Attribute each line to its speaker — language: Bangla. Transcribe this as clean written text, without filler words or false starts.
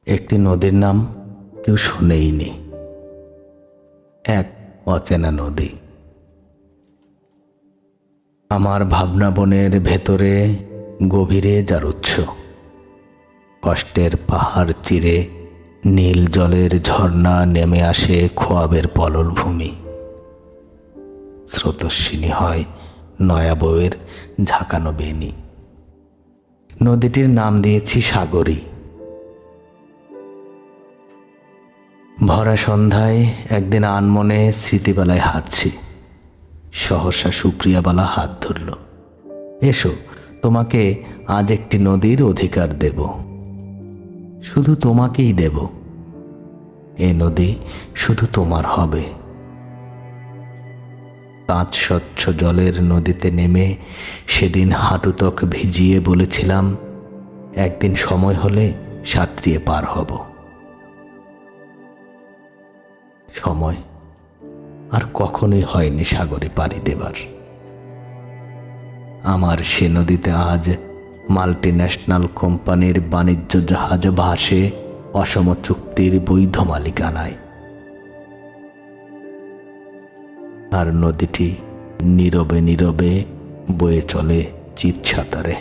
Speaker 1: একটি নদীর নাম কেউ শুনেইনি, এক অচেনা নদী। আমার ভাবনা বনের ভেতরে গভীরে যার উৎস, কষ্টের পাহাড় চিরে নীল জলের ঝর্ণা নেমে আসে খোয়াবের পলল ভূমি। স্রোতস্বিনী হয় নয়া বউয়ের ঝাঁকানো বেনি। নদীটির নাম দিয়েছি সাগরী। ভরা সন্ধ্যায় একদিন আনমনে স্মৃতিবেলায় হাঁটছি, সহসা সুপ্রিয়াবালা হাত ধরল। এসো, তোমাকে আজ একটি নদীর অধিকার দেব, শুধু তোমাকেই দেব। এ নদী শুধু তোমার হবে। কাঁচ স্বচ্ছ জলের নদীতে নেমে সেদিন হাঁটুতক ভিজিয়ে বলেছিলাম, একদিন সময় হলে সাঁতরিয়ে পার হব। সময় আর কখনোই হয়নি সাগরে পাড়ি দেবার। আমার সে নদীতে আজ মাল্টিন্যাশনাল কোম্পানির বাণিজ্য জাহাজ ভাসে অসম চুক্তির বৈধ মালিকানায়। আর নদীটি নীরবে নীরবে বয়ে চলে চিৎসাতারে।